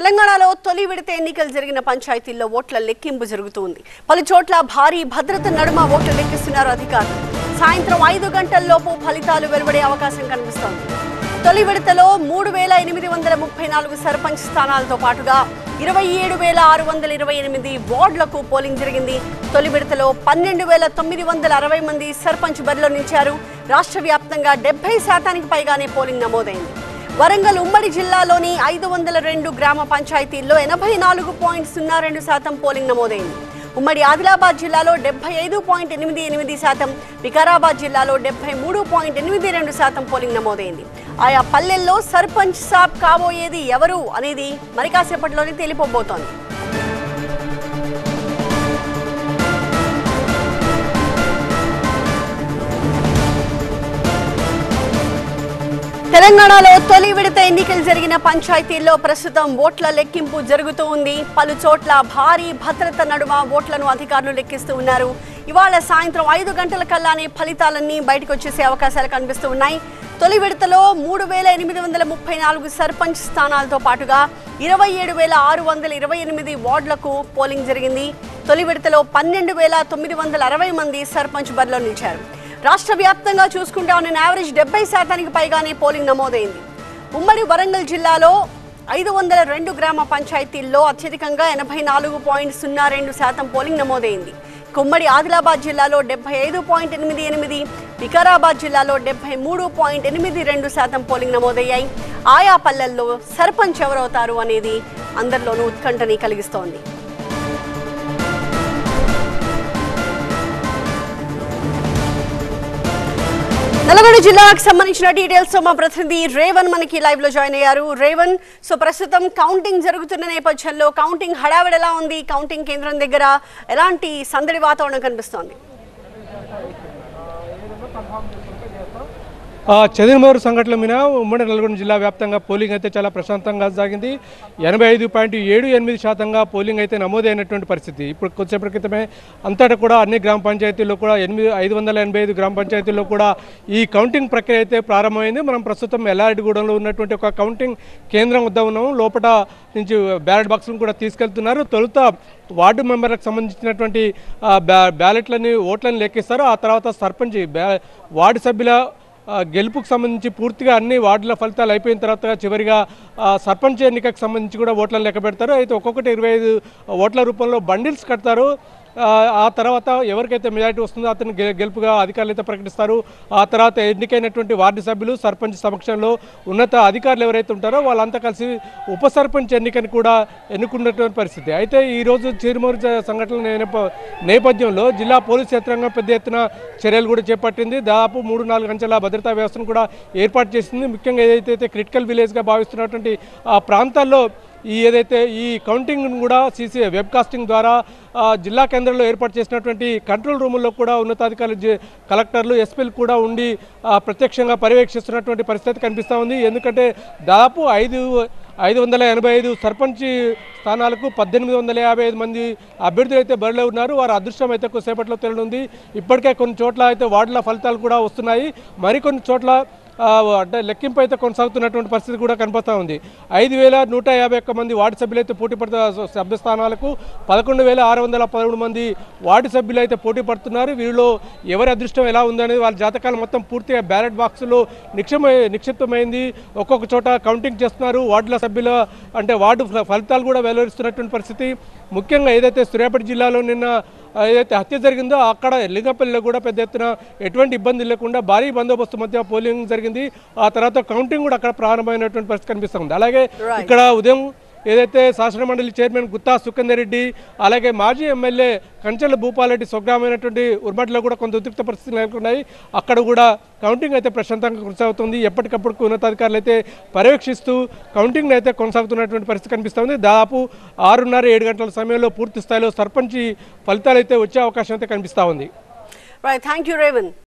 తెలంగాణలో తొలి విడత ఎన్నికలు జరిగిన పంచాయతీల్లో ఓట్ల లెక్కింపు జరుగుతుంది. పలు చోట్ల భారీ భద్రత నడుమ ఓట్లు లెక్కిస్తున్నారు అధికారులు. సాయంత్రం 5 గంటల్లోపు ఫలితాలు వెలువడే అవకాశం కనిపిస్తోంది. తొలి విడతలో 3834 సర్పంచ్ స్థానాలతో పాటుగా 27,628 వార్డులకు పోలింగ్ జరిగింది. తొలి విడతలో 12,960 మంది సర్పంచ్ బరిలో నిలిచారు. రాష్ట్ర వ్యాప్తంగా 70% పైగానే పోలింగ్ నమోదైంది. వరంగల్ ఉమ్మడి జిల్లాలోని 502 గ్రామ పంచాయతీల్లో 84.02% పోలింగ్ నమోదైంది. ఉమ్మడి ఆదిలాబాద్ జిల్లాలో 75.88%, వికారాబాద్ జిల్లాలో 73.82% పోలింగ్ నమోదైంది. ఆయా పల్లెల్లో సర్పంచ్ సాబ్ కాబోయేది ఎవరు అనేది మరి కాసేపట్లోనే తేలిపోబోతోంది. తెలంగాణలో తొలి విడత ఎన్నికలు జరిగిన పంచాయతీల్లో ప్రస్తుతం ఓట్ల లెక్కింపు జరుగుతూ ఉంది. పలు చోట్ల భారీ భద్రత నడుమ ఓట్లను అధికారులు లెక్కిస్తూ ఉన్నారు. ఇవాళ సాయంత్రం 5 గంటల కల్లానే ఫలితాలన్నీ బయటకు వచ్చేసే అవకాశాలు కనిపిస్తూ ఉన్నాయి. తొలి విడతలో 3834 సర్పంచ్ స్థానాలతో పాటుగా 27,628 వార్డులకు పోలింగ్ జరిగింది. తొలి విడతలో 12,960 మంది సర్పంచ్ బరిలో నిలిచారు. రాష్ట్ర వ్యాప్తంగా చూసుకుంటే ఆన్ యావరేజ్ 70% పైగానే పోలింగ్ నమోదైంది. ఉమ్మడి వరంగల్ జిల్లాలో 502 గ్రామ పంచాయతీల్లో అత్యధికంగా 84.02% పోలింగ్ నమోదైంది. ఉమ్మడి ఆదిలాబాద్ జిల్లాలో 75.88, వికారాబాద్ జిల్లాలో 73.82% పోలింగ్ నమోదయ్యాయి. ఆయా పల్లెల్లో సర్పంచ్ ఎవరవుతారు అనేది అందరిలోనూ ఉత్కంఠని కలిగిస్తోంది. నల్గొండ జిల్లాకు సంబంధించిన డీటెయిల్స్ మా ప్రతినిధి రేవన్ మనకి లైవ్ లో జాయిన్ అయ్యారు. రేవన్, సో ప్రస్తుతం కౌంటింగ్ జరుగుతున్న నేపథ్యంలో కౌంటింగ్ హడావిడి ఎలా ఉంది? కౌంటింగ్ కేంద్రం దగ్గర ఎలాంటి సందడి వాతావరణం కనిపిస్తోంది? చదిరిమూరు సంఘటనల మీద ఉమ్మడి నల్గొండ జిల్లా వ్యాప్తంగా పోలింగ్ అయితే చాలా ప్రశాంతంగా సాగింది. 85.78% పోలింగ్ అయితే నమోదైనటువంటి పరిస్థితి. ఇప్పుడు కొద్దిసేపటి క్రితమే అంతటా కూడా అన్ని గ్రామ పంచాయతీల్లో కూడా 585 గ్రామ పంచాయతీల్లో కూడా ఈ కౌంటింగ్ ప్రక్రియ అయితే ప్రారంభమైంది. మనం ప్రస్తుతం ఎల్లారెడ్డిగూడెంలో ఉన్నటువంటి ఒక కౌంటింగ్ కేంద్రం వద్ద ఉన్నాము. లోపల నుంచి బ్యాలెట్ బాక్స్లను కూడా తీసుకెళ్తున్నారు. తొలుత వార్డు మెంబర్లకు సంబంధించినటువంటి బ్యాలెట్లని ఓట్లను లెక్కిస్తారు. ఆ తర్వాత సర్పంచ్ వార్డు సభ్యుల గెలుపుకు సంబంధించి పూర్తిగా అన్ని వార్డుల ఫలితాలు అయిపోయిన తర్వాత చివరిగా సర్పంచ్ ఎన్నికకు సంబంధించి కూడా ఓట్లను లెక్క పెడతారు. అయితే ఒక్కొక్కటి 25 ఓట్ల రూపంలో బండిల్స్ కడతారు. ఆ తర్వాత ఎవరికైతే మెజారిటీ వస్తుందో అతను గెలుపుగా అధికారులు అయితే ప్రకటిస్తారు. ఆ తర్వాత ఎన్నికైనటువంటి వార్డు సభ్యులు సర్పంచ్ సమక్షంలో ఉన్నత అధికారులు ఎవరైతే ఉంటారో వాళ్ళంతా కలిసి ఉప సర్పంచ్ ఎన్నికని కూడా ఎన్నుకున్నటువంటి పరిస్థితి. అయితే ఈరోజు చీరుమూరు సంఘటనల నేపథ్యంలో జిల్లా పోలీస్ యంత్రాంగం పెద్ద ఎత్తున చర్యలు కూడా చేపట్టింది. దాదాపు 3-4 గంటల భద్రతా వ్యవస్థను కూడా ఏర్పాటు చేసింది. ముఖ్యంగా ఏదైతే క్రిటికల్ విలేజ్గా భావిస్తున్నటువంటి ఆ ప్రాంతాల్లో ఏదైతే ఈ కౌంటింగ్ కూడా సీసీ వెబ్కాస్టింగ్ ద్వారా జిల్లా కేంద్రంలో ఏర్పాటు చేసినటువంటి కంట్రోల్ రూముల్లో కూడా ఉన్నతాధికారులు కలెక్టర్లు ఎస్పీలు కూడా ఉండి ప్రత్యక్షంగా పర్యవేక్షిస్తున్నటువంటి పరిస్థితి కనిపిస్తూ ఉంది. ఎందుకంటే దాదాపు 585 సర్పంచ్ స్థానాలకు 1855 మంది అభ్యర్థులు అయితే బరిలో ఉన్నారు. వారి అదృష్టం అయితే కొద్దిసేపట్లో తెలియనుంది. ఇప్పటికే కొన్ని చోట్ల అయితే వార్డుల ఫలితాలు కూడా వస్తున్నాయి. మరికొన్ని చోట్ల అంటే లెక్కింపు అయితే కొనసాగుతున్నటువంటి పరిస్థితి కూడా కనిపిస్తూ ఉంది. 5,151 మంది వార్డు సభ్యులు అయితే పోటీ పడుతున్న సభ్య స్థానాలకు 11,613 మంది వార్డు సభ్యులు అయితే పోటీ పడుతున్నారు. వీరిలో ఎవరి అదృష్టం ఎలా ఉందనేది వాళ్ళ జాతకాలు మొత్తం పూర్తిగా బ్యాలెట్ బాక్సులో నిక్షిప్తమైంది. ఒక్కొక్క చోట కౌంటింగ్ చేస్తున్నారు. వార్డుల సభ్యుల అంటే వార్డు ఫలితాలు కూడా వెలువరిస్తున్నటువంటి పరిస్థితి. ముఖ్యంగా ఏదైతే సూర్యాపేట జిల్లాలో నిన్న ఏదైతే హత్య జరిగిందో అక్కడ లింగపల్లిలో కూడా పెద్ద ఎత్తున ఎటువంటి ఇబ్బంది లేకుండా భారీ బందోబస్తు మధ్య పోలింగ్ జరిగింది. ఆ తర్వాత కౌంటింగ్ కూడా అక్కడ ప్రారంభమైనటువంటి పరిస్థితి కనిపిస్తుంది. అలాగే ఇక్కడ ఉదయం ఏదైతే శాసన మండలి చైర్మన్ గుత్తా సుఖేందర్ రెడ్డి అలాగే మాజీ ఎమ్మెల్యే కంచెల భూపాలరెడ్డి స్వగ్రామైనటువంటి ఉర్మడిలో కూడా కొంత ఉద్రిక్త పరిస్థితులు నెలకొన్నాయి. అక్కడ కూడా కౌంటింగ్ అయితే ప్రశాంతంగా కొనసాగుతుంది. ఎప్పటికప్పుడు ఉన్నతాధికారులు అయితే పర్యవేక్షిస్తూ కౌంటింగ్ అయితే కొనసాగుతున్నటువంటి పరిస్థితి కనిపిస్తుంది. దాదాపు 6:30-7 గంటల సమయంలో పూర్తి స్థాయిలో సర్పంచ్ ఫలితాలు అయితే వచ్చే అవకాశం అయితే కనిపిస్తూ ఉంది. Thank you Revan.